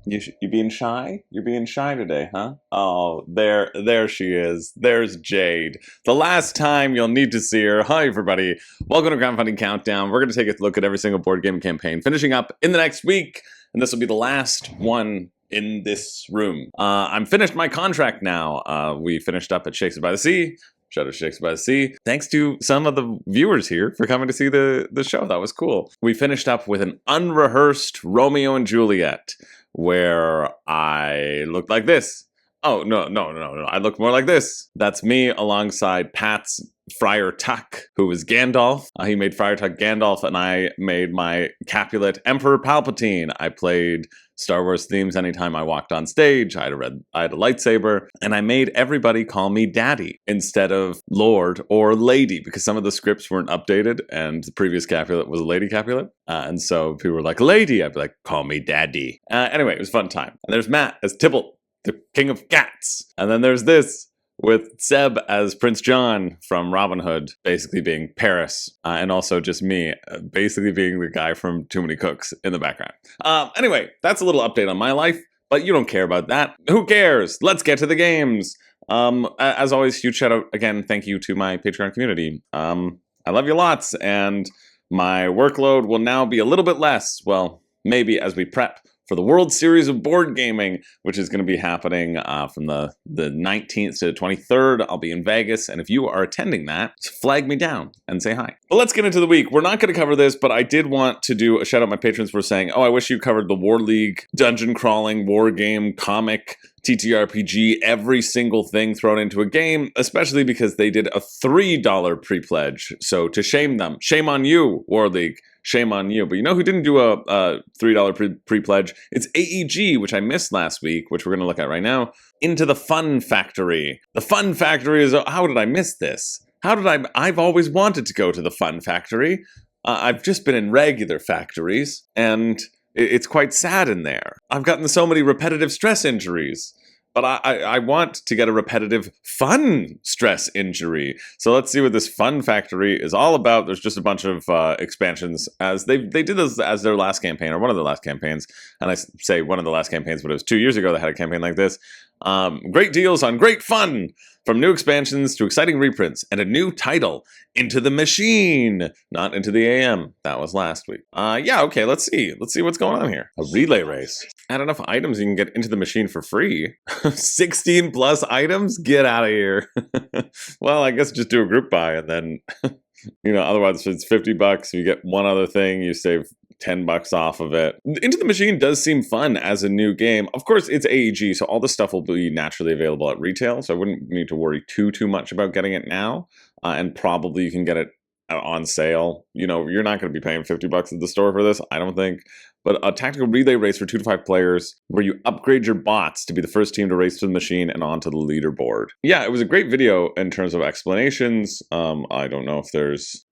You being shy? You're being shy today, huh? Oh, there she is. There's Jade. The last time you'll need to see her. Hi, everybody. Welcome to Crowdfunding Countdown. We're going to take a look at every single board game campaign, finishing up in the next week, and this will be the last one in this room. I'm finished my contract now. We finished up at Shakespeare by the Sea. Shout out Shakespeare by the Sea. Thanks to some of the viewers here for coming to see the show. That was cool. We finished up with an unrehearsed Romeo and Juliet, where I looked like this. Oh, no. I look more like this. That's me alongside Pat's Friar Tuck, who was Gandalf. He made Friar Tuck Gandalf, and I made my Capulet Emperor Palpatine. I played Star Wars themes anytime I walked on stage. I had a lightsaber, and I made everybody call me Daddy instead of Lord or Lady, because some of the scripts weren't updated, and the previous Capulet was a Lady Capulet. And so people were like, Lady. I'd be like, call me Daddy. Anyway, it was a fun time. And there's Matt as Tybalt, the King of Cats. And then there's this with Seb as Prince John from Robin Hood, basically being Paris, and also just me, basically being the guy from Too Many Cooks in the background. Anyway, that's a little update on my life, but you don't care about that. Who cares? Let's get to the games. As always, huge shout out again, thank you to my Patreon community. I love you lots, and my workload will now be a little bit less, well, maybe as we prep for the World Series of Board Gaming, which is going to be happening from the 19th to the 23rd. I'll be in Vegas, and if you are attending that, flag me down and say hi. But let's get into the week. We're not going to cover this, but I did want to do a shout out. My patrons for saying, oh, I wish you covered the Warleague dungeon crawling, war game, comic, TTRPG, every single thing thrown into a game, especially because they did a $3 pre-pledge. So to shame them, shame on you, Warleague. Shame on you. But you know who didn't do a $3 pre-pledge? It's AEG, which I missed last week, which we're going to look at right now. Into the Fun Factory. The Fun Factory is... How did I miss this? I've always wanted to go to the Fun Factory. I've just been in regular factories, and it's quite sad in there. I've gotten so many repetitive stress injuries. But I want to get a repetitive fun stress injury. So let's see what this Fun Factory is all about. There's just a bunch of expansions, as they did this as their last campaign, or one of their last campaigns. And I say one of the last campaigns, but it was 2 years ago they had a campaign like this. Great deals on great fun, from new expansions to exciting reprints, and a new title, Into the Machine, not Into the AM. That was last week. Yeah, okay, let's see what's going on here. A relay race. Add enough items, you can get Into the Machine for free. 16 plus items? Get out of here. Well, I guess just do a group buy, and then, otherwise it's $50. You get one other thing, you save $10 off of it. Into the Machine does seem fun as a new game. Of course, it's AEG, so all the stuff will be naturally available at retail, so I wouldn't need to worry too much about getting it now. And probably you can get it on sale. You're not going to be paying $50 at the store for this, I don't think. But a tactical relay race for 2 to 5 players where you upgrade your bots to be the first team to race to the machine and onto the leaderboard. Yeah, it was a great video in terms of explanations. I don't know if there's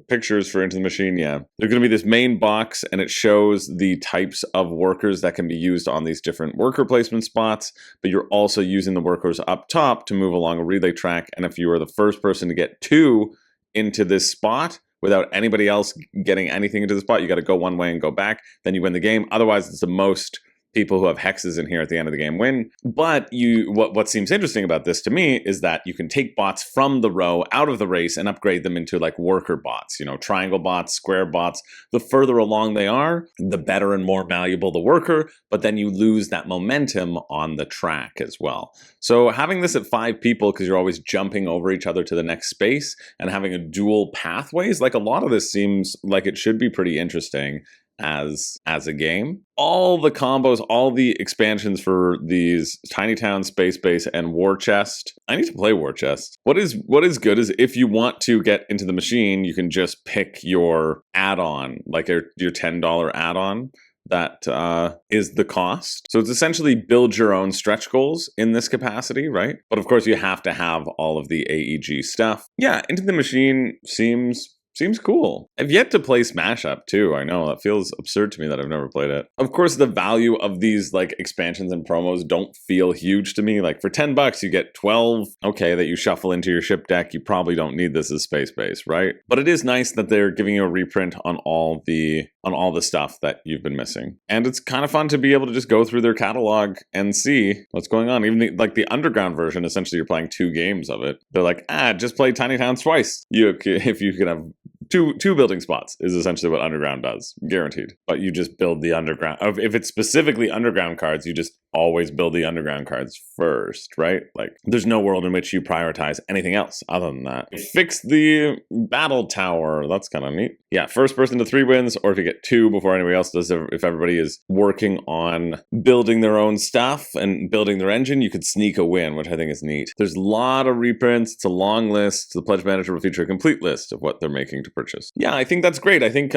pictures for Into the Machine. Yeah, there's going to be this main box, and it shows the types of workers that can be used on these different worker placement spots. But you're also using the workers up top to move along a relay track. And if you are the first person to get 2 into this spot, without anybody else getting anything into the spot, you got to go one way and go back, then you win the game. Otherwise, it's the most people who have hexes in here at the end of the game win. But what seems interesting about this to me is that you can take bots from the row out of the race and upgrade them into like worker bots, triangle bots, square bots. The further along they are, the better and more valuable the worker, but then you lose that momentum on the track as well. So having this at 5 people, because you're always jumping over each other to the next space, and having a dual pathways, like a lot of this seems like it should be pretty interesting as a game. All the combos, all the expansions for these Tiny Town, Space Base, and War Chest. I need to play War Chest. What is good is if you want to get Into the Machine, you can just pick your add-on, like your $10 add-on. That is the cost. So it's essentially build your own stretch goals in this capacity, right? But of course you have to have all of the AEG stuff. Yeah, Into the Machine seems Seems cool. I've yet to play Smash Up too. I know that feels absurd to me that I've never played it. Of course, the value of these like expansions and promos don't feel huge to me. Like for $10, you get 12. Okay, that you shuffle into your ship deck. You probably don't need this as space base, right? But it is nice that they're giving you a reprint on all the stuff that you've been missing, and it's kind of fun to be able to just go through their catalog and see what's going on. Even the underground version, essentially, you're playing 2 games of it. They're like, just play Tiny Towns twice. If you can have two building spots is essentially what underground does, guaranteed. But you just build the underground. If it's specifically underground cards, you just always build the underground cards first, right? Like there's no world in which you prioritize anything else other than that. Fix the battle tower. That's kind of neat. Yeah, first person to 3 wins, or if you get 2 before anybody else does, if everybody is working on building their own stuff and building their engine, you could sneak a win, which I think is neat. There's a lot of reprints. It's a long list. The pledge manager will feature a complete list of what they're making to purchase. Yeah, I think that's great. I think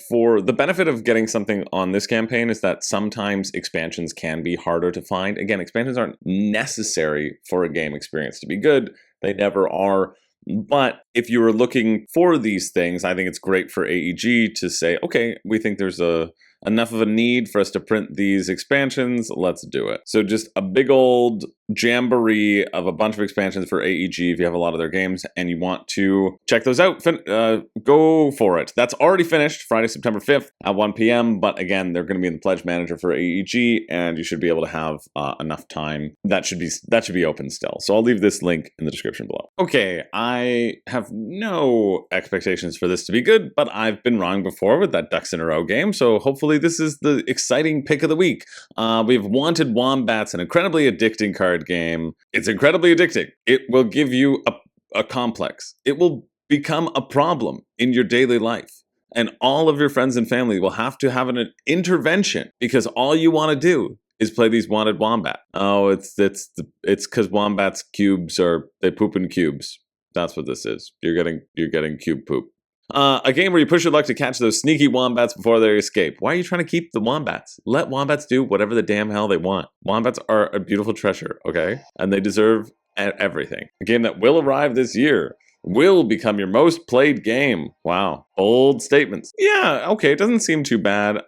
for the benefit of getting something on this campaign is that sometimes expansions can be harder to find. Again, expansions aren't necessary for a game experience to be good. They never are. But if you were looking for these things, I think it's great for AEG to say, okay, we think there's enough of a need for us to print these expansions. Let's do it. So just a big old jamboree of a bunch of expansions for AEG if you have a lot of their games and you want to check those out, go for it. That's already finished Friday, September 5th at 1 p.m. But again, they're going to be in the pledge manager for AEG, and you should be able to have enough time. That should be open still. So I'll leave this link in the description below. Okay, I have no expectations for this to be good, but I've been wrong before with that Ducks in a Row game. So hopefully this is the exciting pick of the week. We've Wanted Wombats, an incredibly addicting card game. It's incredibly addicting. It will give you a complex. It will become a problem in your daily life. And all of your friends and family will have to have an intervention because all you want to do is play these Wanted Wombat. Oh, it's because Wombats cubes they poop in cubes. That's what this is. You're getting cube poop. A game where you push your luck to catch those sneaky wombats before they escape. Why are you trying to keep the wombats? Let wombats do whatever the damn hell they want. Wombats are a beautiful treasure, okay? And they deserve everything. A game that will arrive this year. Will become your most played game. Wow. Bold statements. Yeah, okay, it doesn't seem too bad.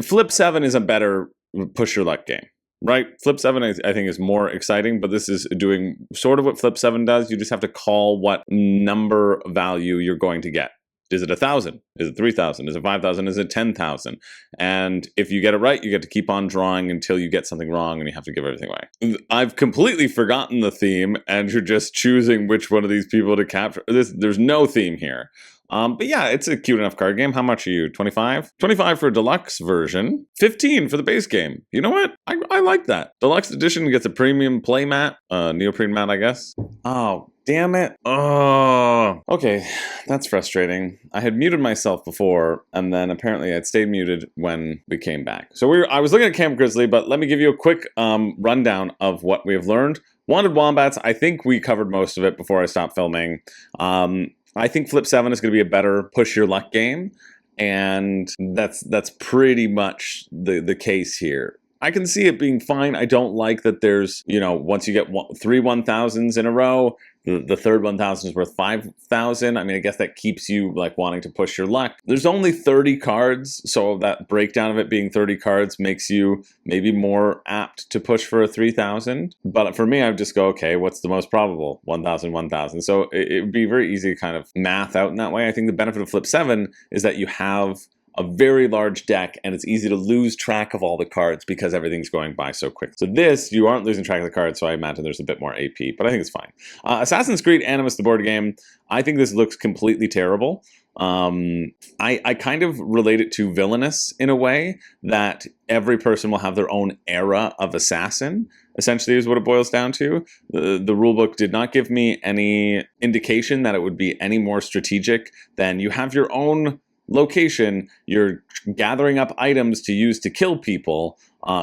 Flip 7 is a better push your luck game. Right? Flip 7, I think, is more exciting, but this is doing sort of what Flip 7 does. You just have to call what number value you're going to get. Is it 1,000? Is it 3,000? Is it 5,000? Is it 10,000? And if you get it right, you get to keep on drawing until you get something wrong and you have to give everything away. I've completely forgotten the theme, and you're just choosing which one of these people to capture. There's no theme here. But yeah, it's a cute enough card game. How much are you? 25? 25 for a deluxe version. 15 for the base game. You know what? I like that. Deluxe edition gets a premium play mat. Neoprene mat, I guess. Oh, damn it. Oh. Okay, that's frustrating. I had muted myself before, and then apparently I'd stayed muted when we came back. So I was looking at Camp Grizzly, but let me give you a quick rundown of what we have learned. Wanted Wombats, I think we covered most of it before I stopped filming. I think Flip 7 is going to be a better push your luck game, and that's pretty much the case here. I can see it being fine. I don't like that there's, once you get 3 1,000s in a row, the third 1,000 is worth 5,000. I mean, I guess that keeps you like wanting to push your luck. There's only 30 cards, so that breakdown of it being 30 cards makes you maybe more apt to push for a 3,000. But for me, I would just go, okay, what's the most probable? 1,000, 1,000. So it would be very easy to kind of math out in that way. I think the benefit of Flip 7 is that you have a very large deck, and it's easy to lose track of all the cards because everything's going by so quick. So this, you aren't losing track of the cards, so I imagine there's a bit more AP, but I think it's fine. Assassin's Creed Animus, the board game, I think this looks completely terrible. I kind of relate it to Villainous in a way that every person will have their own era of assassin, essentially is what it boils down to. The rulebook did not give me any indication that it would be any more strategic than you have your own location, you're gathering up items to use to kill people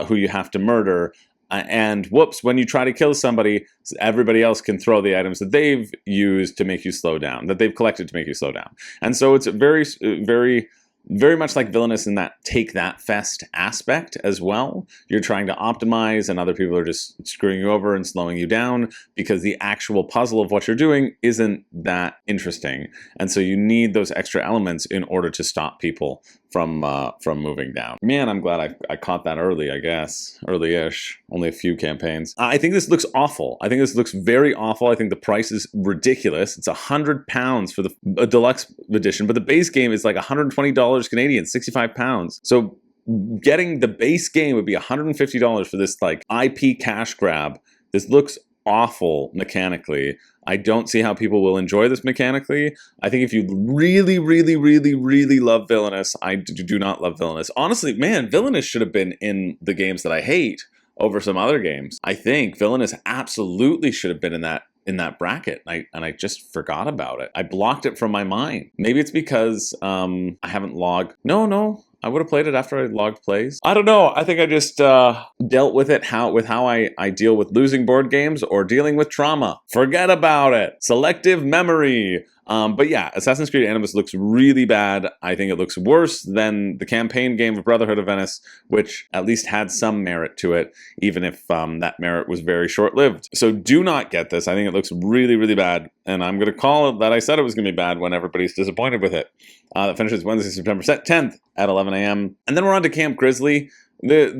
who you have to murder, and whoops, when you try to kill somebody, everybody else can throw the items that they've used to make you slow down, that they've collected to make you slow down. And so it's very, very very much like Villainous in that take that fest aspect as well. You're trying to optimize and other people are just screwing you over and slowing you down because the actual puzzle of what you're doing isn't that interesting. And so you need those extra elements in order to stop people from moving down. Man, I'm glad I caught that early, I guess. Early-ish. Only a few campaigns. I think this looks awful. I think this looks very awful. I think the price is ridiculous. It's £100 for the deluxe edition, but the base game is like $120 Canadian, 65 pounds. So getting the base game would be $150 for this like IP cash grab. This looks awful mechanically. I don't see how people will enjoy this mechanically. I think if you really, really, really, really love Villainous, I do not love Villainous. Honestly, man, Villainous should have been in the games that I hate over some other games. I think Villainous absolutely should have been in that bracket, and I just forgot about it. I blocked it from my mind. Maybe it's because I haven't logged. No, I would have played it after I logged plays. I don't know. I think I just dealt with it how I deal with losing board games or dealing with trauma. Forget about it. Selective memory. But yeah, Assassin's Creed Animus looks really bad. I think it looks worse than the campaign game of Brotherhood of Venice, which at least had some merit to it, even if that merit was very short-lived. So do not get this. I think it looks really, really bad. And I'm going to call it that I said it was going to be bad when everybody's disappointed with it. That finishes Wednesday, September 10th at 11 a.m. And then we're on to Camp Grizzly. The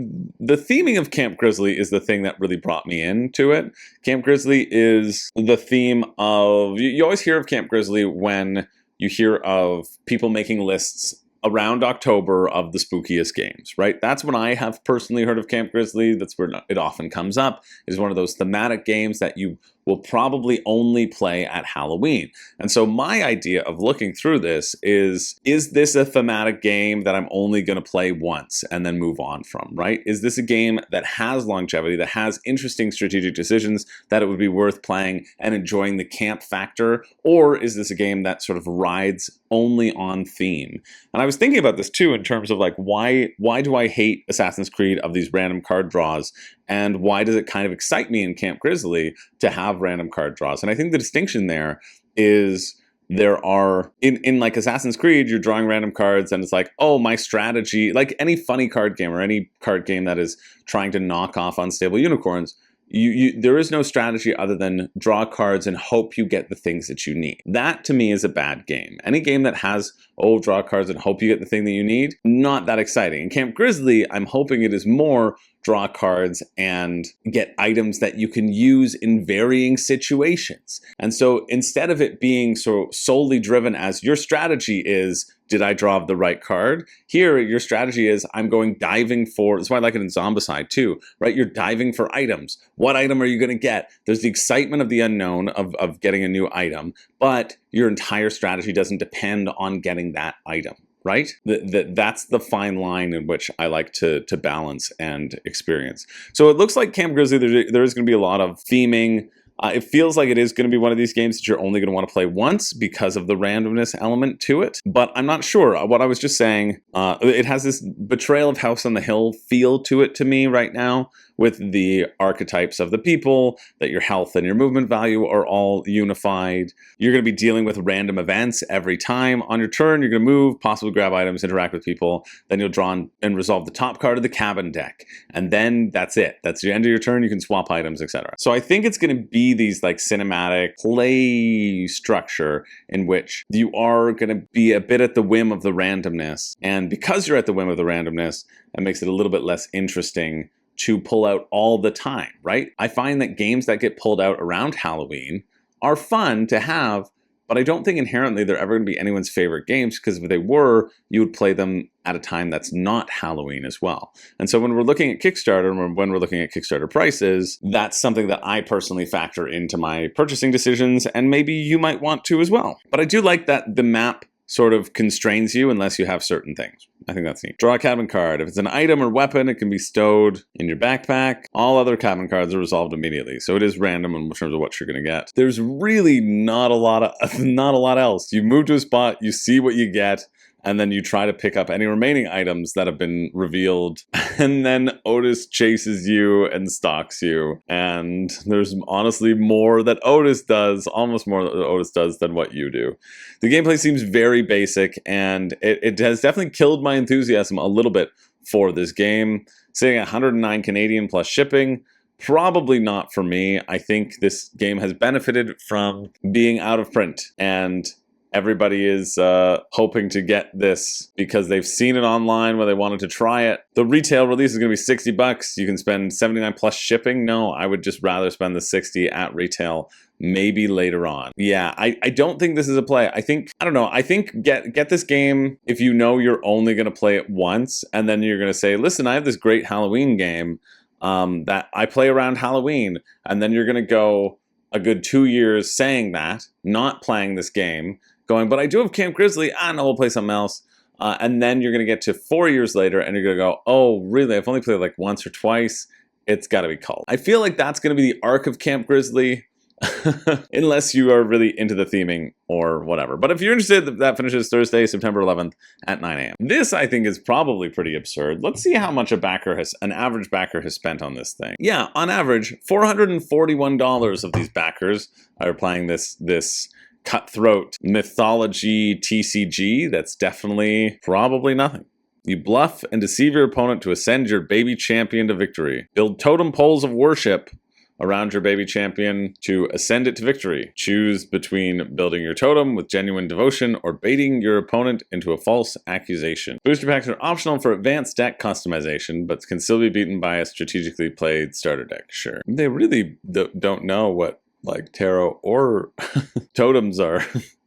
theming of Camp Grizzly is the thing that really brought me into it. Camp Grizzly is the theme of... You always hear of Camp Grizzly when you hear of people making lists around October of the spookiest games, right? That's when I have personally heard of Camp Grizzly. That's where it often comes up. It's one of those thematic games that you will probably only play at Halloween. And so my idea of looking through this is this a thematic game that I'm only going to play once and then move on from, right? Is this a game that has longevity, that has interesting strategic decisions, that it would be worth playing and enjoying the camp factor? Or is this a game that sort of rides only on theme? And I was thinking about this too in terms of like, why do I hate Assassin's Creed of these random card draws? And why does it kind of excite me in Camp Grizzly to have random card draws? And I think the distinction there is there are, in like Assassin's Creed, you're drawing random cards and it's like, oh, my strategy, like any funny card game or any card game that is trying to knock off unstable unicorns, there is no strategy other than draw cards and hope you get the things that you need. That to me is a bad game. Any game that has, draw cards and hope you get the thing that you need, not that exciting. In Camp Grizzly, I'm hoping it is more draw cards and get items that you can use in varying situations. And so instead of it being so solely driven as your strategy is, did I draw the right card? Here, your strategy is, I'm going diving for, that's why I like it in Zombicide too, right? You're diving for items. What item are you going to get? There's the excitement of the unknown of getting a new item, but your entire strategy doesn't depend on getting that item. Right? That's the fine line in which I like to balance and experience. So it looks like Camp Grizzly, there is going to be a lot of theming. It feels like it is going to be one of these games that you're only going to want to play once because of the randomness element to it. But I'm not sure. What I was just saying, it has this Betrayal of House on the Hill feel to it to me right now, with the archetypes of the people, that your health and your movement value are all unified. You're going to be dealing with random events every time. On your turn, you're going to move, possibly grab items, interact with people. Then you'll draw and resolve the top card of the cabin deck. And then that's it. That's the end of your turn. You can swap items, etc. So I think it's going to be these like cinematic play structure in which you are going to be a bit at the whim of the randomness. And because you're at the whim of the randomness, it makes it a little bit less interesting to pull out all the time, right? I find that games that get pulled out around Halloween are fun to have, but I don't think inherently they're ever going to be anyone's favorite games, because if they were, you would play them at a time that's not Halloween as well. And so when we're looking at Kickstarter, and when we're looking at Kickstarter prices, that's something that I personally factor into my purchasing decisions, and maybe you might want to as well. But I do like that the map sort of constrains you unless you have certain things. I think that's neat. Draw a cabin card. If it's an item or weapon, it can be stowed in your backpack. All other cabin cards are resolved immediately, so it is random in terms of what you're going to get. There's really not a lot else. You move to a spot, you see what you get, and then you try to pick up any remaining items that have been revealed, and then Otis chases you and stalks you, and there's honestly more that Otis does, almost more that Otis does than what you do. The gameplay seems very basic, and it has definitely killed my enthusiasm a little bit for this game. Sitting at 109 Canadian plus shipping, probably not for me. I think this game has benefited from being out of print, and everybody is hoping to get this because they've seen it online where they wanted to try it. The retail release is going to be $60. You can spend 79 plus shipping. No, I would just rather spend the 60 at retail, maybe later on. Yeah, I don't think this is a play. I think get this game if you know you're only going to play it once, and then you're going to say, listen, I have this great Halloween game that I play around Halloween, and then you're going to go a good 2 years saying that, not playing this game, going, but I do have Camp Grizzly, no, we'll play something else. And then you're going to get to 4 years later and you're going to go, oh, really? I've only played like once or twice. It's got to be called. I feel like that's going to be the arc of Camp Grizzly, unless you are really into the theming or whatever. But if you're interested, that finishes Thursday, September 11th at 9 a.m. This, I think, is probably pretty absurd. Let's see how much an average backer has spent on this thing. Yeah, on average, $441 of these backers are playing this cutthroat mythology TCG. That's definitely probably nothing. You bluff and deceive your opponent to ascend your baby champion to victory. Build totem poles of worship around your baby champion to ascend it to victory. Choose between building your totem with genuine devotion or baiting your opponent into a false accusation. Booster packs are optional for advanced deck customization, but can still be beaten by a strategically played starter deck. Sure. They really don't know what like tarot or totems are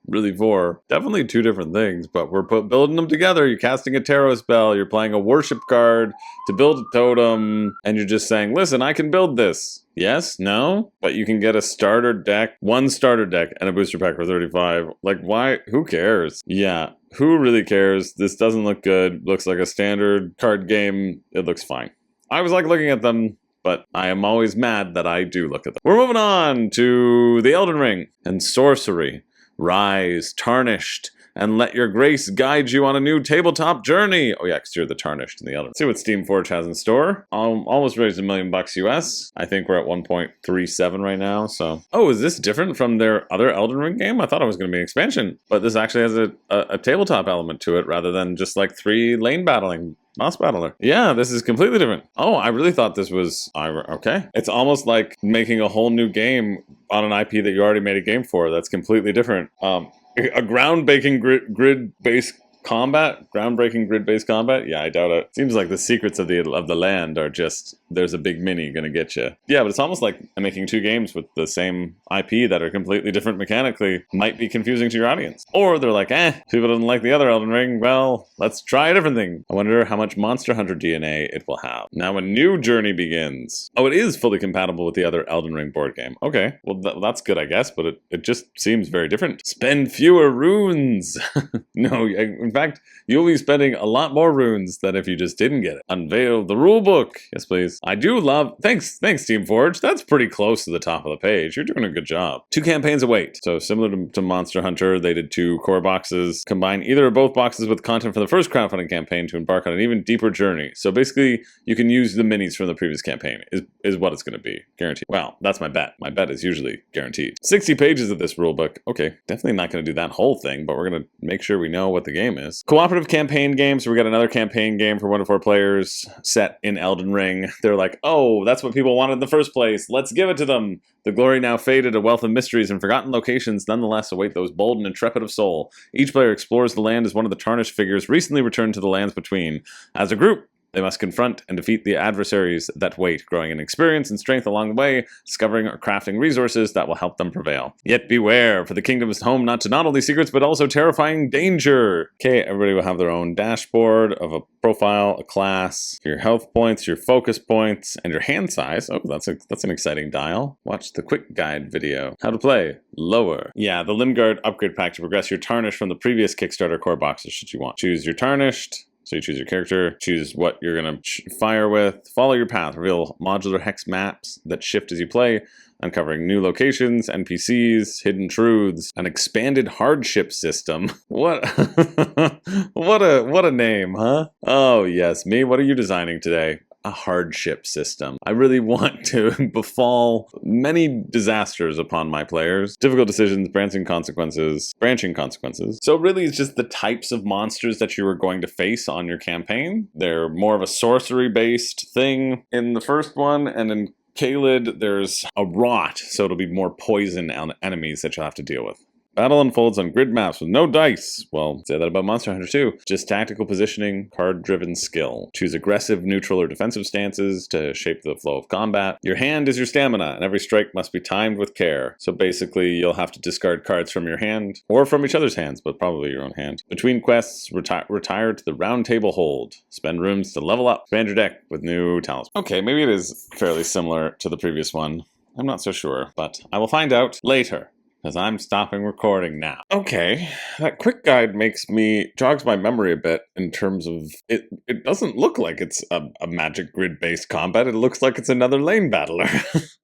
really for. Definitely two different things, but we're building them together. You're casting a tarot spell, you're playing a worship card to build a totem, and you're just saying, listen, I can build this. Yes? No? But you can get a starter deck, one starter deck, and a booster pack for 35. Like, why? Who cares? Yeah, who really cares? This doesn't look good. Looks like a standard card game. It looks fine. I was like looking at them, but I am always mad that I do look at them. We're moving on to the Elden Ring and Sorcery. Rise, tarnished, and let your grace guide you on a new tabletop journey. Oh yeah, because you're the tarnished in the Elden. Let's see what Steam Forge has in store. Almost raised $1 million US. I think we're at 1.37 right now, so. Oh, is this different from their other Elden Ring game? I thought it was going to be an expansion, but this actually has a tabletop element to it rather than just like 3 lane battling. Mouse Battler. Yeah, this is completely different. Oh, I really thought this was... okay. It's almost like making a whole new game on an IP that you already made a game for. That's completely different. A groundbreaking grid-based combat? Groundbreaking grid-based combat? Yeah, I doubt it. Seems like the secrets of the land are just... There's a big mini gonna get you. Yeah, but it's almost like making 2 games with the same IP that are completely different mechanically might be confusing to your audience. Or they're like, people didn't like the other Elden Ring, well, let's try a different thing. I wonder how much Monster Hunter DNA it will have. Now a new journey begins. Oh, it is fully compatible with the other Elden Ring board game. Okay, well that's good I guess, but it just seems very different. Spend fewer runes! No, in fact, you'll be spending a lot more runes than if you just didn't get it. Unveil the rulebook. Yes, please. I do love... Thanks, Team Forge. That's pretty close to the top of the page. You're doing a good job. 2 campaigns await. So similar to Monster Hunter, they did 2 core boxes. Combine either or both boxes with content from the first crowdfunding campaign to embark on an even deeper journey. So basically, you can use the minis from the previous campaign, is what it's going to be. Guaranteed. Well, that's my bet. My bet is usually guaranteed. 60 pages of this rulebook. Okay, definitely not going to do that whole thing, but we're going to make sure we know what the game is. Cooperative campaign game. So we got another campaign game for 1 to 4 players set in Elden Ring. They're like, oh, that's what people wanted in the first place. Let's give it to them. The glory now faded, a wealth of mysteries and forgotten locations nonetheless await those bold and intrepid of soul. Each player explores the land as one of the tarnished figures recently returned to the lands between. As a group, they must confront and defeat the adversaries that wait, growing in experience and strength along the way, discovering or crafting resources that will help them prevail. Yet beware, for the kingdom is home not to not only secrets, but also terrifying danger. Okay, everybody will have their own dashboard of a profile, a class, your health points, your focus points, and your hand size. Oh, that's an exciting dial. Watch the quick guide video. How to play. Lower. Yeah, the Limguard upgrade pack to progress your tarnished from the previous Kickstarter core boxes should you want. Choose your tarnished. So you choose your character, choose what you're going to fire with, follow your path, reveal modular hex maps that shift as you play, uncovering new locations, NPCs, hidden truths, an expanded hardship system. What what a name, huh? Oh yes, me, what are you designing today? A hardship system. I really want to befall many disasters upon my players. Difficult decisions, branching consequences. So really it's just the types of monsters that you are going to face on your campaign. They're more of a sorcery-based thing in the first one, and in Caelid, there's a rot, so it'll be more poison enemies that you'll have to deal with. Battle unfolds on grid maps with no dice. Well, say that about Monster Hunter too. Just tactical positioning, card-driven skill. Choose aggressive, neutral, or defensive stances to shape the flow of combat. Your hand is your stamina, and every strike must be timed with care. So basically, you'll have to discard cards from your hand, or from each other's hands, but probably your own hand. Between quests, retire to the round table hold. Spend rooms to level up. Expand your deck with new talents. Okay, maybe it is fairly similar to the previous one. I'm not so sure, but I will find out later, because I'm stopping recording now. Okay, that quick guide jogs my memory a bit in terms of, it doesn't look like it's a magic grid-based combat, it looks like it's another lane battler,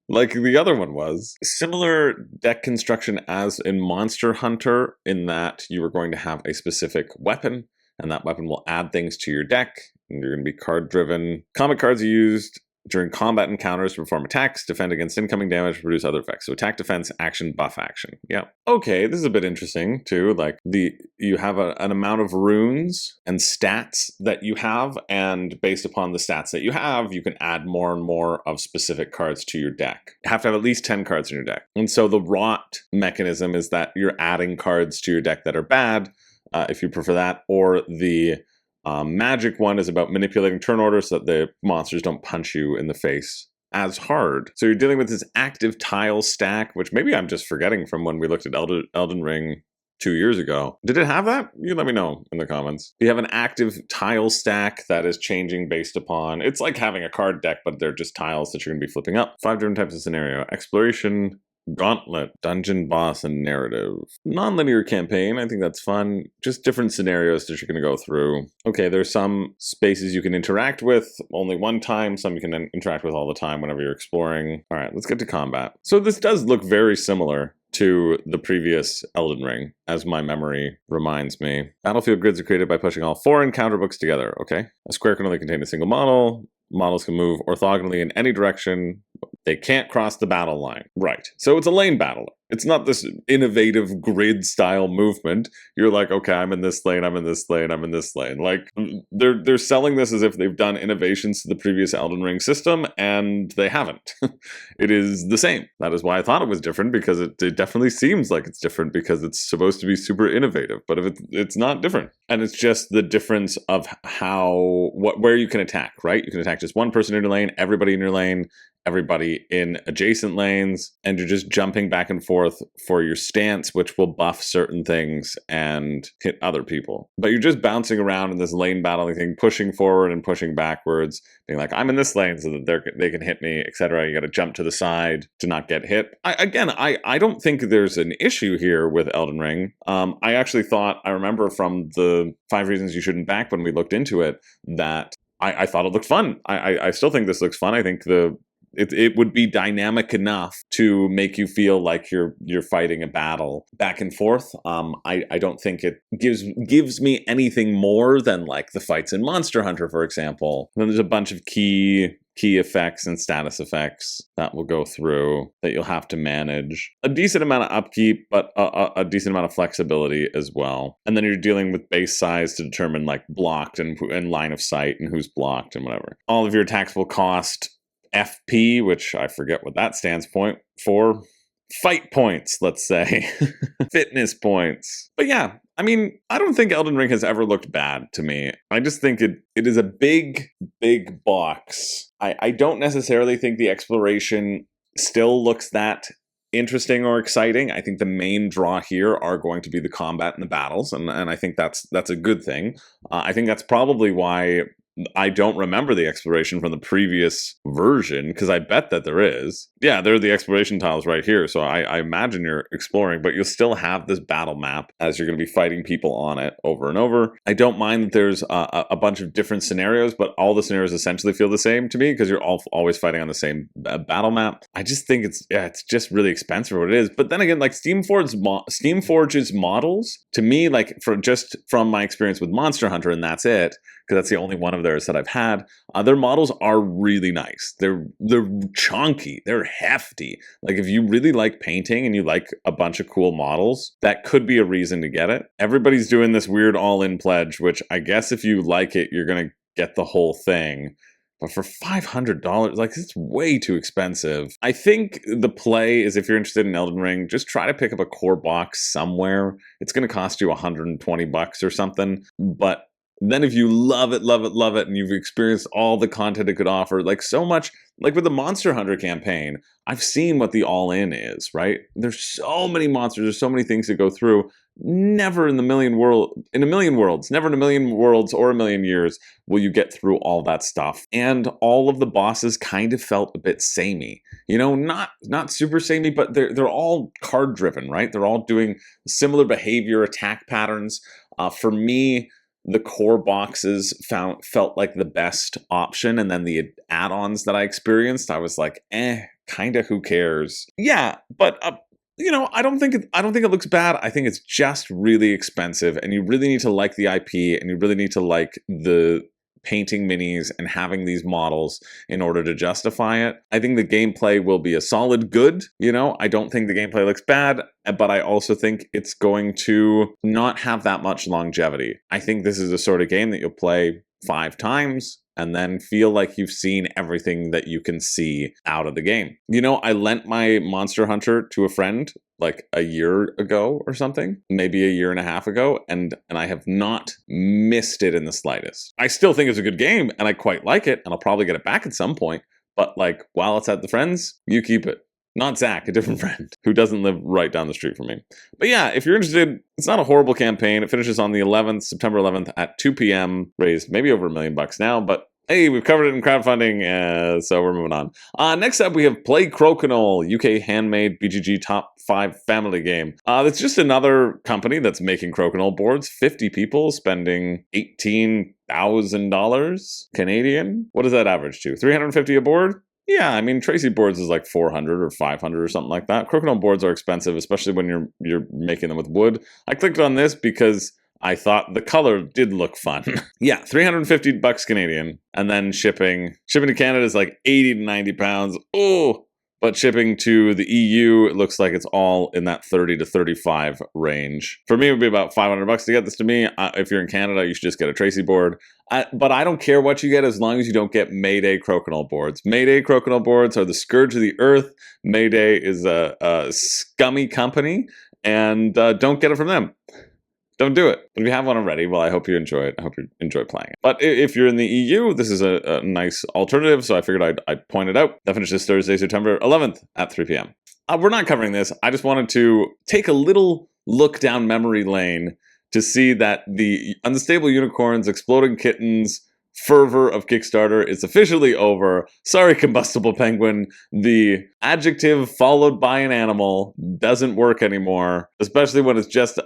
like the other one was. Similar deck construction as in Monster Hunter, in that you are going to have a specific weapon, and that weapon will add things to your deck, and you're going to be card-driven. Combat cards are used during combat encounters to perform attacks, defend against incoming damage, produce other effects. So attack, defense, action, buff action. Yeah. Okay, this is a bit interesting too. Like you have an amount of runes and stats that you have, and based upon the stats that you have, you can add more and more of specific cards to your deck. You have to have at least 10 cards in your deck. And so the rot mechanism is that you're adding cards to your deck that are bad, if you prefer that, or the magic one is about manipulating turn order so that the monsters don't punch you in the face as hard. So you're dealing with this active tile stack, which maybe I'm just forgetting from when we looked at Elden Ring 2 years ago. Did it have that? You let me know in the comments. You have an active tile stack that is changing based upon, it's like having a card deck, but they're just tiles that you're going to be flipping up. 5 different types of scenario. Exploration, Gauntlet, Dungeon Boss, and Narrative. Non-linear campaign, I think that's fun. Just different scenarios that you're going to go through. Okay, there's some spaces you can interact with only one time, some you can interact with all the time whenever you're exploring. All right, let's get to combat. So this does look very similar to the previous Elden Ring, as my memory reminds me. Battlefield grids are created by pushing all 4 encounter books together, okay? A square can only contain a single model. Models can move orthogonally in any direction. They can't cross the battle line. Right. So it's a lane battle. It's not this innovative grid-style movement. You're like, okay, I'm in this lane, I'm in this lane, I'm in this lane. Like, they're selling this as if they've done innovations to the previous Elden Ring system, and they haven't. It is the same. That is why I thought it was different, because it definitely seems like it's different, because it's supposed to be super innovative, but if it's not different. And it's just the difference of where you can attack, right? You can attack just one person in your lane, everybody in your lane, everybody in adjacent lanes, and you're just jumping back and forth for your stance, which will buff certain things and hit other people. But you're just bouncing around in this lane battling thing, pushing forward and pushing backwards, being like, I'm in this lane so that they can hit me, etc. You got to jump to the side to not get hit. I don't think there's an issue here with Elden Ring. I actually thought, I remember from the 5 reasons you shouldn't back when we looked into it, that I thought it looked fun. I still think this looks fun. I think it would be dynamic enough to make you feel like you're fighting a battle back and forth. I don't think it gives me anything more than like the fights in Monster Hunter, for example. And then there's a bunch of key effects and status effects that will go through that you'll have to manage. A decent amount of upkeep, but a decent amount of flexibility as well. And then you're dealing with base size to determine like blocked and line of sight and who's blocked and whatever. All of your attacks will cost FP, which I forget what that stands for. Fight points, let's say. Fitness points. But yeah, I mean, I don't think Elden Ring has ever looked bad to me. I just think it is a big, big box. I don't necessarily think the exploration still looks that interesting or exciting. I think the main draw here are going to be the combat and the battles, and I think that's a good thing. I think that's probably why I don't remember the exploration from the previous version, because I bet that there is. Yeah, there are the exploration tiles right here, so I imagine you're exploring, but you'll still have this battle map as you're going to be fighting people on it over and over. I don't mind that there's a bunch of different scenarios, but all the scenarios essentially feel the same to me, because you're always fighting on the same battle map. I just think it's just really expensive for what it is. But then again, like Steamforge's models, to me, like from my experience with Monster Hunter, and that's it, because that's the only one of theirs that I've had. Their models are really nice. They're chunky. They're hefty. Like, if you really like painting and you like a bunch of cool models, that could be a reason to get it. Everybody's doing this weird all-in pledge, which I guess if you like it, you're going to get the whole thing. But for $500, like, it's way too expensive. I think the play is, if you're interested in Elden Ring, just try to pick up a core box somewhere. It's going to cost you $120 or something. But then if you love it, and you've experienced all the content it could offer, like so much, like with the Monster Hunter campaign, I've seen what the all-in is, right? There's so many monsters, there's so many things to go through. Never in a million worlds or a million years will you get through all that stuff. And all of the bosses kind of felt a bit samey. You know, not super samey, but they're all card driven, right? They're all doing similar behavior, attack patterns. For me, the core boxes felt like the best option, and then the add-ons that I experienced, I was like, kinda who cares? Yeah, but you know, I don't think it looks bad. I think it's just really expensive, and you really need to like the IP, and you really need to like the painting minis and having these models in order to justify it. I think the gameplay will be a solid good. You know, I don't think the gameplay looks bad, but I also think it's going to not have that much longevity. I think this is the sort of game that you'll play 5 times and then feel like you've seen everything that you can see out of the game. You know, I lent my Monster Hunter to a friend like a year ago or something, maybe a year and a half ago, and I have not missed it in the slightest. I still think it's a good game, and I quite like it, and I'll probably get it back at some point, but like, while it's at the friends, you keep it. Not Zach, a different friend who doesn't live right down the street from me. But yeah, if you're interested, it's not a horrible campaign. It finishes on the 11th, September 11th at 2 p.m. Raised maybe over $1 million now, but hey, we've covered it in crowdfunding, so we're moving on. Next up, we have Play Crokinole, UK handmade BGG top 5 family game. It's just another company that's making Crokinole boards. 50 people spending $18,000 Canadian. What does that average to? 350 a board? Yeah, I mean, Tracy boards is like 400 or 500 or something like that. Crokinole boards are expensive, especially when you're making them with wood. I clicked on this because I thought the color did look fun. Yeah, $350 Canadian, and then shipping to Canada is like 80 to 90 pounds. Oh, but shipping to the EU, it looks like it's all in that 30 to 35 range. For me, it would be about $500 to get this to me. If you're in Canada, you should just get a Tracy board. But I don't care what you get as long as you don't get Mayday Crokinole boards. Mayday Crokinole boards are the scourge of the earth. Mayday is a scummy company, and don't get it from them. Don't do it. But if you have one already, well, I hope you enjoy it. I hope you enjoy playing it. But if you're in the EU, this is a nice alternative, so I figured I'd point it out. That finishes Thursday, September 11th at 3 p.m. We're not covering this. I just wanted to take a little look down memory lane to see that the Unstable Unicorns, Exploding Kittens fervor of Kickstarter is officially over. Sorry, Combustible Penguin. The adjective followed by an animal doesn't work anymore, especially when it's just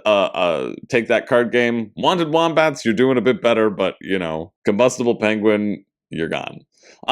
take that card game. Wanted Wombats, you're doing a bit better, but, you know, Combustible Penguin, you're gone.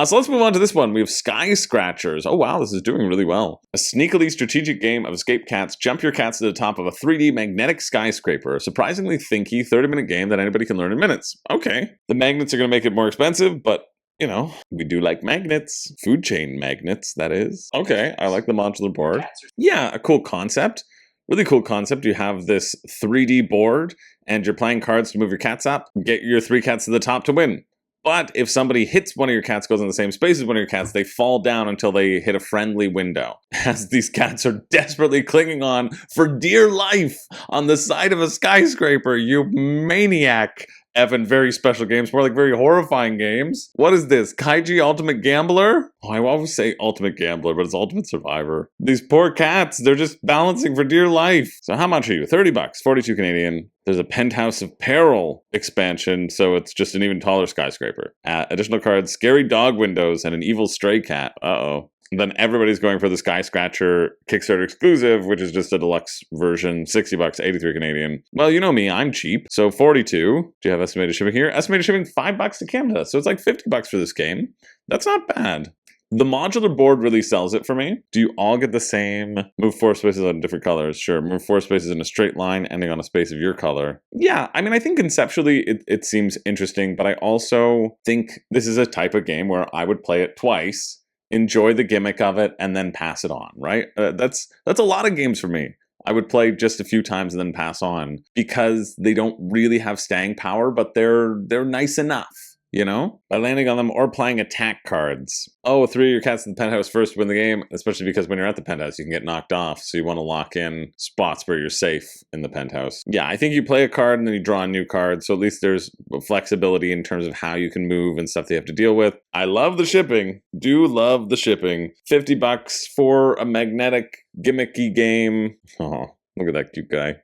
So let's move on to this one. We have Skyscratchers. Oh wow, this is doing really well. A sneakily strategic game of escape cats. Jump your cats to the top of a 3D magnetic skyscraper. A surprisingly thinky 30-minute game that anybody can learn in minutes. Okay. The magnets are going to make it more expensive, but, you know, we do like magnets. Food chain magnets, that is. Okay, I like the modular board. Yeah, a cool concept. Really cool concept. You have this 3D board, and you're playing cards to move your cats up. Get your 3 cats to the top to win. But if somebody hits one of your cats, goes in the same space as one of your cats, they fall down until they hit a friendly window. As these cats are desperately clinging on for dear life on the side of a skyscraper, you maniac. effing very special games, more like very horrifying games. What is this? Kaiji Ultimate Gambler? Oh, I always say Ultimate Gambler, but it's Ultimate Survivor. These poor cats, they're just balancing for dear life. So how much are you? 30 bucks, 42 Canadian. There's a Penthouse of Peril expansion, so it's just an even taller skyscraper. Additional cards, scary dog windows, and an evil stray cat. Uh-oh. Then everybody's going for the Skyscratcher Kickstarter exclusive, which is just a deluxe version, 60 bucks, 83 Canadian. Well, you know me, I'm cheap. So 42. Do you have estimated shipping here? Estimated shipping, 5 bucks to Canada. So it's like 50 bucks for this game. That's not bad. The modular board really sells it for me. Do you all get the same? Move 4 spaces on different colors. Sure. Move 4 spaces in a straight line, ending on a space of your color. Yeah, I mean, I think conceptually it seems interesting, but I also think this is a type of game where I would play it twice, enjoy the gimmick of it, and then pass it on, right? That's a lot of games for me. I would play just a few times and then pass on because they don't really have staying power, but they're nice enough, you know? By landing on them or playing attack cards. Oh, 3 of your cats in the penthouse first win the game, especially because when you're at the penthouse, you can get knocked off, so you want to lock in spots where you're safe in the penthouse. Yeah, I think you play a card and then you draw a new card, so at least there's flexibility in terms of how you can move and stuff they have to deal with. I love the shipping. Do love the shipping. 50 bucks for a magnetic, gimmicky game. Oh, look at that cute guy.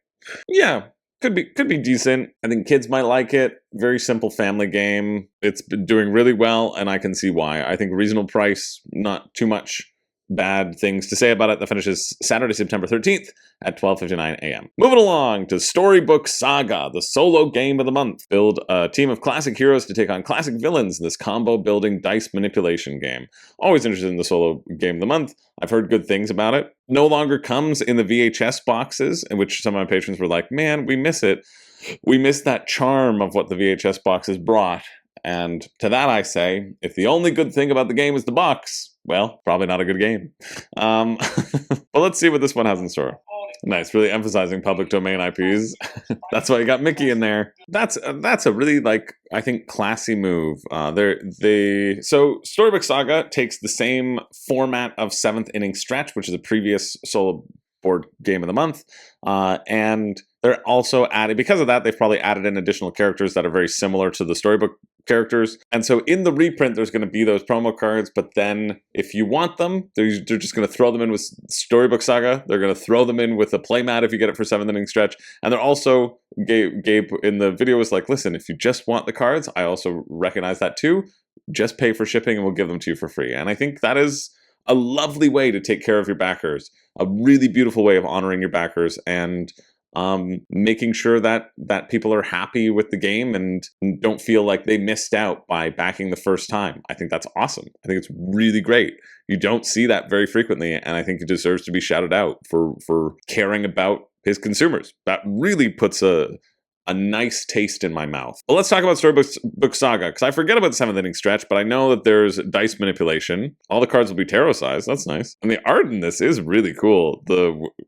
Yeah. Could be decent. I think kids might like it. Very simple family game. It's been doing really well, and I can see why. I think reasonable price, not too much bad things to say about it. That finishes Saturday, September 13th at 12:59 a.m. Moving along to Storybook Saga, the solo game of the month. Build a team of classic heroes to take on classic villains in this combo building dice manipulation game. Always interested in the solo game of the month. I've heard good things about it. No longer comes in the VHS boxes, in which some of my patrons were like, man, we miss it. We miss that charm of what the VHS boxes brought. And to that I say, if the only good thing about the game is the box, well, probably not a good game. But let's see what this one has in store. Nice, really emphasizing public domain IPs. That's why you got Mickey in there. That's a really, like, I think, classy move. So Storybook Saga takes the same format of 7th Inning Stretch, which is a previous solo board game of the month, and they're also adding, because of that, they've probably added in additional characters that are very similar to the Storybook characters. And so in the reprint, there's going to be those promo cards, but then if you want them, they're just going to throw them in with Storybook Saga. They're going to throw them in with a playmat if you get it for 7th Inning Stretch. And they're also, Gabe in the video was like, listen, if you just want the cards, I also recognize that too. Just pay for shipping and we'll give them to you for free. And I think that is a lovely way to take care of your backers, a really beautiful way of honoring your backers and making sure that people are happy with the game and don't feel like they missed out by backing the first time. I think that's awesome. I think it's really great. You don't see that very frequently, and I think it deserves to be shouted out for caring about his consumers. That really puts a nice taste in my mouth. Well, let's talk about Storybook Saga, because I forget about the 7th Inning Stretch, but I know that there's dice manipulation. All the cards will be tarot sized. That's nice. And the art in this is really cool.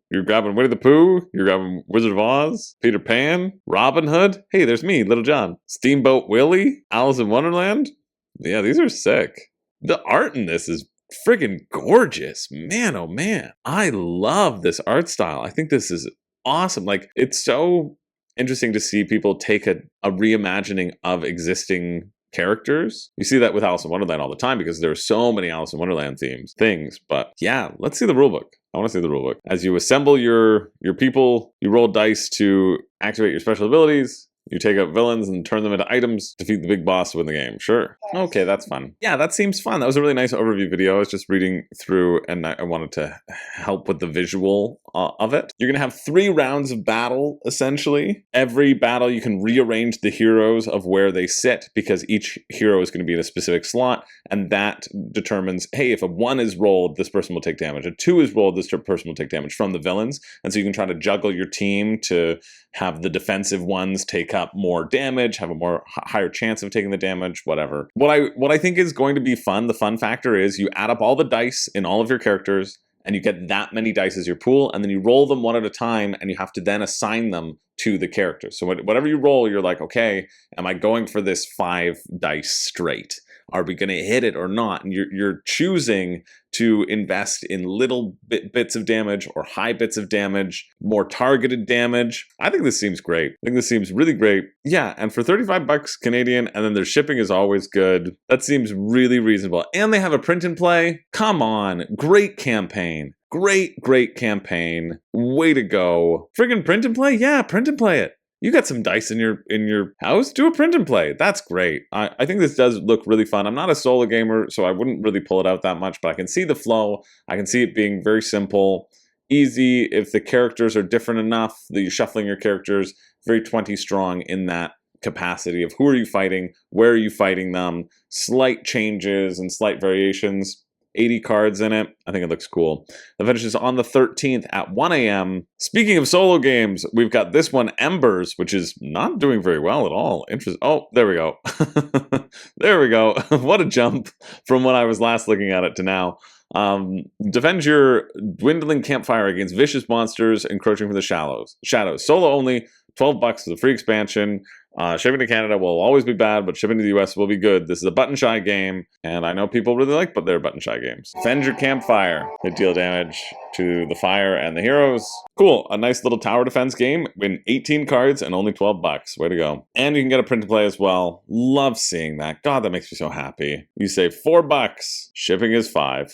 You're grabbing Winnie the Pooh, you're grabbing Wizard of Oz, Peter Pan, Robin Hood. Hey, there's me, Little John. Steamboat Willie, Alice in Wonderland. Yeah, these are sick. The art in this is friggin' gorgeous. Man, oh man. I love this art style. I think this is awesome. Like, it's so interesting to see people take a reimagining of existing characters. You see that with Alice in Wonderland all the time because there are so many Alice in Wonderland things. But yeah, let's see the rulebook. I want to see the rulebook. As you assemble your people, you roll dice to activate your special abilities. You take out villains and turn them into items, defeat the big boss to win the game. Sure. Okay, that's fun. Yeah, that seems fun. That was a really nice overview video. I was just reading through and I wanted to help with the visual of it. You're going to have 3 rounds of battle, essentially. Every battle, you can rearrange the heroes of where they sit because each hero is going to be in a specific slot, and that determines, hey, if a 1 is rolled, this person will take damage. A 2 is rolled, this person will take damage from the villains. And so you can try to juggle your team to have the defensive ones take up more damage, have a higher chance of taking the damage, whatever. What I think is going to be fun, the fun factor is you add up all the dice in all of your characters and you get that many dice as your pool, and then you roll them one at a time and you have to then assign them to the characters. So whatever you roll, you're like, okay, am I going for this 5 dice straight? Are we going to hit it or not? And you're choosing to invest in little bits of damage or high bits of damage, more targeted damage. I think this seems great. I think this seems really great. Yeah, and for 35 bucks Canadian, and then their shipping is always good. That seems really reasonable. And they have a print and play. Come on, great campaign. Great campaign. Way to go. Friggin' print and play? Yeah, print and play it. You got some dice in your house? Do a print and play. That's great. I think this does look really fun. I'm not a solo gamer, so I wouldn't really pull it out that much, but I can see the flow. I can see it being very simple, easy. If the characters are different enough that you're shuffling your characters, very 20 strong in that capacity of who are you fighting, where are you fighting them, slight changes and slight variations. 80 cards in it. I think it looks cool. The finish is on the 13th at 1 a.m. Speaking of solo games, we've got this one, Embers, which is not doing very well at all. Interesting. Oh, there we go. There we go. What a jump from when I was last looking at it to now. Defend your dwindling campfire against vicious monsters encroaching from the shadows. Solo only, 12 bucks for the free expansion. Shipping to Canada will always be bad, but shipping to the US will be good. This is a button-shy game, and I know people really like their button-shy games. Defend your campfire. They deal damage to the fire and the heroes. Cool, a nice little tower defense game. Win 18 cards and only 12 bucks. Way to go. And you can get a print to play as well. Love seeing that. God, that makes me so happy. You save 4 bucks. Shipping is 5.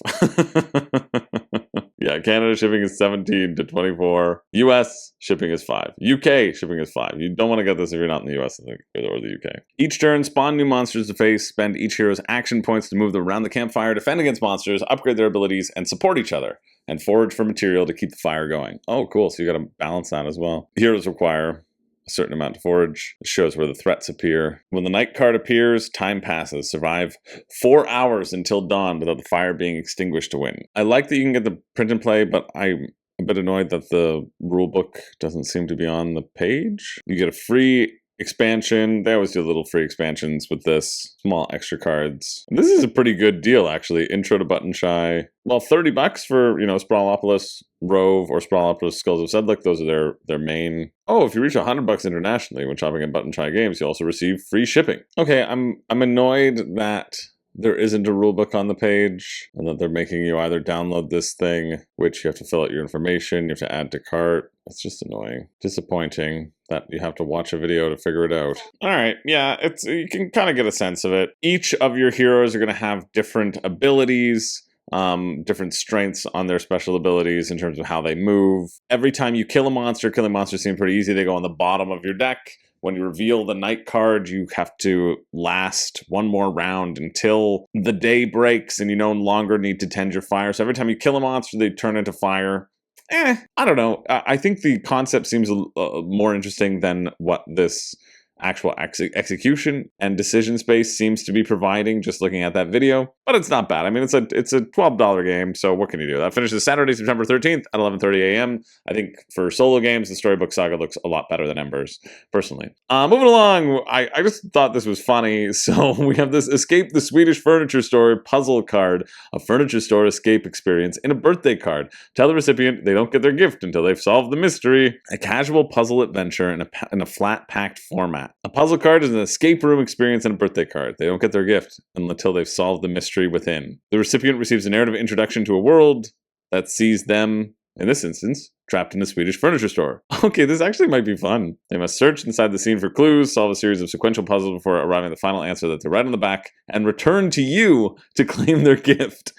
Yeah, Canada shipping is 17 to 24. US shipping is 5. UK shipping is 5. You don't want to get this if you're not in the US or the UK. Each turn, spawn new monsters to face, spend each hero's action points to move them around the campfire, defend against monsters, upgrade their abilities, and support each other, and forage for material to keep the fire going. Oh, cool. So you got to balance that as well. Heroes require a certain amount to forage. It shows where the threats appear. When the night card appears, time passes. Survive 4 hours until dawn without the fire being extinguished to win. I like that you can get the print and play, but I'm a bit annoyed that the rulebook doesn't seem to be on the page. You get a free expansion. They always do little free expansions with this. Small extra cards. And this is a pretty good deal, actually. Intro to Button Shy. Well, 30 bucks for, Sprawlopolis, Rove, or Sprawlopolis Skulls of Sedlick. Those are their main. Oh, if you reach 100 bucks internationally when shopping at Button Shy Games, you also receive free shipping. Okay, I'm annoyed that there isn't a rulebook on the page, and that they're making you either download this thing, which you have to fill out your information, you have to add to cart. It's just annoying. Disappointing that you have to watch a video to figure it out. Alright, yeah, you can kind of get a sense of it. Each of your heroes are going to have different abilities, different strengths on their special abilities in terms of how they move. Every time you kill a monster, killing monsters seem pretty easy. They go on the bottom of your deck. When you reveal the night card, you have to last one more round until the day breaks and you no longer need to tend your fire. So every time you kill a monster, they turn into fire. I don't know. I think the concept seems more interesting than what this actual execution and decision space seems to be providing just looking at that video, but it's not bad. I mean, it's a $12 game, so what can you do? That finishes Saturday, September 13th at 11:30 a.m. I think for solo games, the Storybook Saga looks a lot better than Embers, personally. Moving along, I just thought this was funny. So we have this Escape the Swedish Furniture Store puzzle card, a furniture store escape experience in a birthday card. Tell the recipient they don't get their gift until they've solved the mystery. A casual puzzle adventure in a flat-packed format. A puzzle card is an escape room experience and a birthday card. They don't get their gift until they've solved the mystery within. The recipient receives a narrative introduction to a world that sees them, in this instance, trapped in a Swedish furniture store. Okay, this actually might be fun. They must search inside the scene for clues, solve a series of sequential puzzles before arriving at the final answer that they write on the back, and return to you to claim their gift.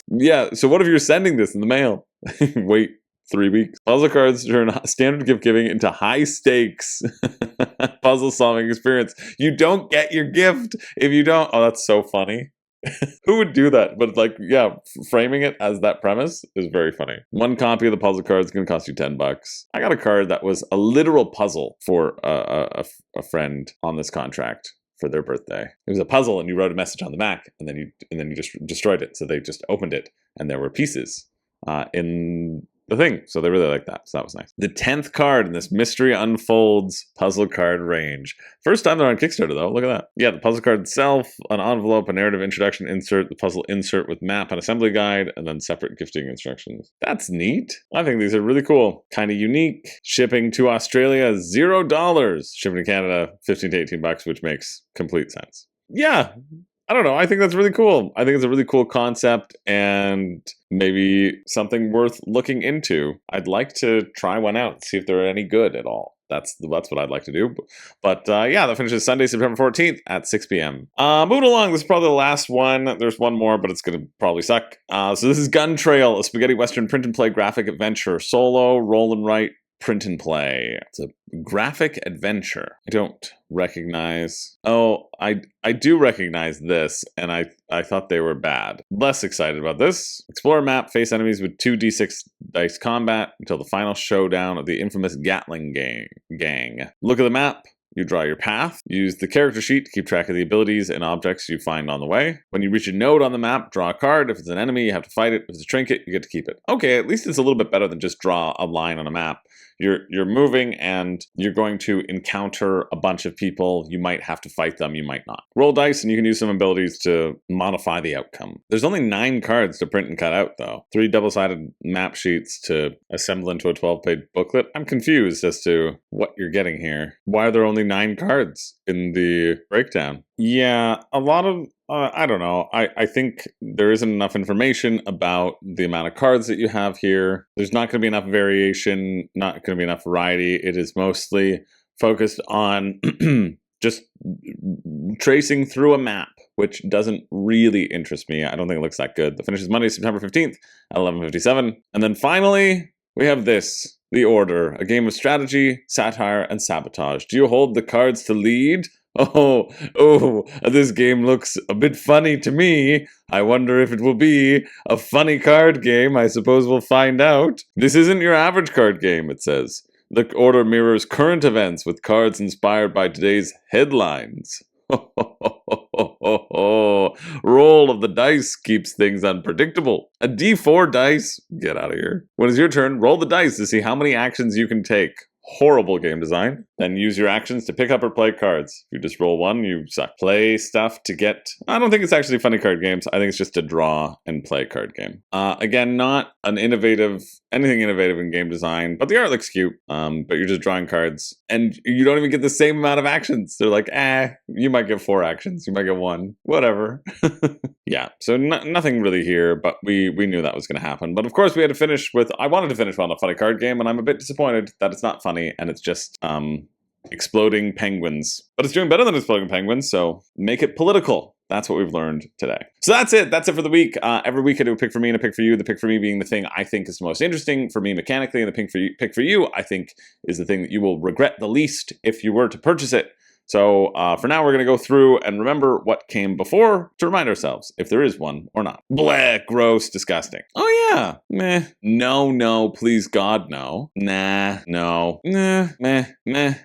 Yeah, so what if you're sending this in the mail? Wait 3 weeks. Puzzle cards turn standard gift giving into high stakes puzzle solving experience. You don't get your gift if you don't. Oh, that's so funny. Who would do that? But yeah, framing it as that premise is very funny. One copy of the puzzle card is going to cost you $10. I got a card that was a literal puzzle for a friend on this contract for their birthday. It was a puzzle, and you wrote a message on the back, and then you just destroyed it. So they just opened it, and there were pieces in the thing. So they really like that. So that was nice. The 10th card in this Mystery Unfolds puzzle card range. First time they're on Kickstarter, though. Look at that. Yeah, the puzzle card itself, an envelope, a narrative introduction insert, the puzzle insert with map and assembly guide, and then separate gifting instructions. That's neat. I think these are really cool. Kind of unique. Shipping to Australia, $0. Shipping to Canada, 15 to 18 bucks, which makes complete sense. yeah, I don't know. I think that's really cool. I think it's a really cool concept and maybe something worth looking into. I'd like to try one out, see if they're any good at all. That's what I'd like to do. But yeah, that finishes Sunday, September 14th at 6 p.m. Moving along, this is probably the last one. There's one more, but it's going to probably suck. So this is Gun Trail, a spaghetti western print and play graphic adventure. Solo, roll and write, print and play. It's a graphic adventure. I don't recognize. Oh, I do recognize this, and I thought they were bad. Less excited about this. Explore a map, face enemies with 2d6 dice combat until the final showdown of the infamous Gatling gang. Look at the map. You draw your path. Use the character sheet to keep track of the abilities and objects you find on the way. When you reach a node on the map, draw a card. If it's an enemy, you have to fight it. If it's a trinket, you get to keep it. Okay, at least it's a little bit better than just draw a line on a map. You're moving and you're going to encounter a bunch of people. You might have to fight them, you might not. Roll dice and you can use some abilities to modify the outcome. There's only 9 cards to print and cut out though. 3 double-sided map sheets to assemble into a 12-page booklet. I'm confused as to what you're getting here. Why are there only 9 cards in the breakdown? Yeah, a lot of I don't know. I think there isn't enough information about the amount of cards that you have here. There's not going to be enough variation, not going to be enough variety. It is mostly focused on just tracing through a map, which doesn't really interest me. I don't think it looks that good. The finish is Monday, September 15th at 11:57. And then finally, we have this. The Order, a game of strategy, satire, and sabotage. Do you hold the cards to lead? Oh, this game looks a bit funny to me. I wonder if it will be a funny card game. I suppose we'll find out. This isn't your average card game, it says. The Order mirrors current events with cards inspired by today's headlines. Roll of the dice keeps things unpredictable. A D4 dice? Get out of here. When it's your turn, roll the dice to see how many actions you can take. Horrible game design. Then use your actions to pick up or play cards. If you just roll one, you suck. Play stuff to get... I don't think it's actually funny card games. I think it's just a draw and play card game. Again, not an anything innovative in game design, but the art looks cute. But you're just drawing cards. And you don't even get the same amount of actions. They're like, you might get 4 actions. You might get 1. Whatever. Yeah, so nothing really here, but we knew that was going to happen. But of course, we had to finish with... I wanted to finish on a funny card game, and I'm a bit disappointed that it's not funny, and it's just exploding penguins. But it's doing better than exploding penguins, so make it political. That's what we've learned today. So that's it. That's it for the week. Every week I do a pick for me and a pick for you. The pick for me being the thing I think is the most interesting for me mechanically, and the pick for you I think is the thing that you will regret the least if you were to purchase it. So for now, we're going to go through and remember what came before to remind ourselves if there is one or not. Bleh, gross, disgusting. Oh yeah, meh, no, please God, no. Nah, no, nah, meh,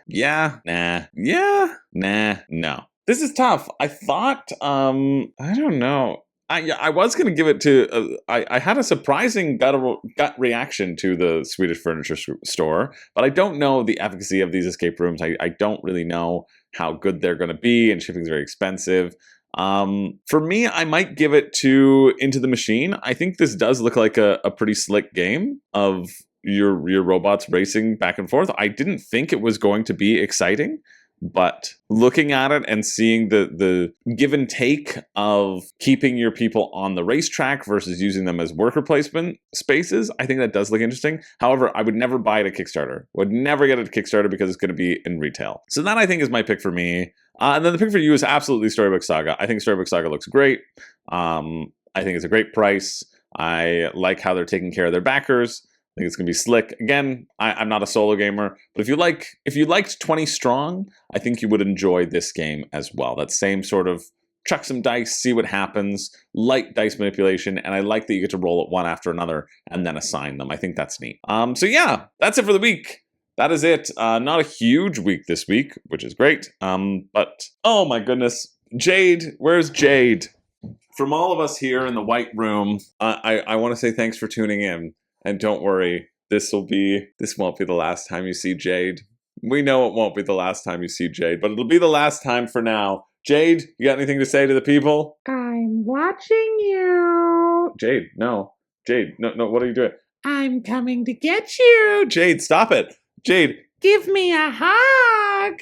yeah, nah, yeah, nah, no. This is tough. I thought, I don't know. I was going to give it to, I had a surprising gut reaction to the Swedish furniture store, but I don't know the efficacy of these escape rooms. I don't really know how good they're going to be, and shipping is very expensive. For me, I might give it to Into the Machine. I think this does look like a pretty slick game of your robots racing back and forth. I didn't think it was going to be exciting. But looking at it and seeing the give and take of keeping your people on the racetrack versus using them as worker placement spaces, I think that does look interesting. However, I would never buy it at Kickstarter. Would never get it at Kickstarter because it's going to be in retail. So that I think is my pick for me. And then the pick for you is absolutely Storybook Saga. I think Storybook Saga looks great. I think it's a great price. I like how they're taking care of their backers. I think it's going to be slick. Again, I'm not a solo gamer, but if you liked 20 Strong, I think you would enjoy this game as well. That same sort of chuck some dice, see what happens, light dice manipulation, and I like that you get to roll it one after another and then assign them. I think that's neat. So yeah, that's it for the week. That is it. Not a huge week this week, which is great. But oh my goodness, Jade, where's Jade? From all of us here in the White Room, I want to say thanks for tuning in. And don't worry, this won't be the last time you see Jade. We know it won't be the last time you see Jade, but it'll be the last time for now. Jade, you got anything to say to the people? I'm watching you. Jade, no, what are you doing? I'm coming to get you. Jade, stop it. Jade. Give me a hug.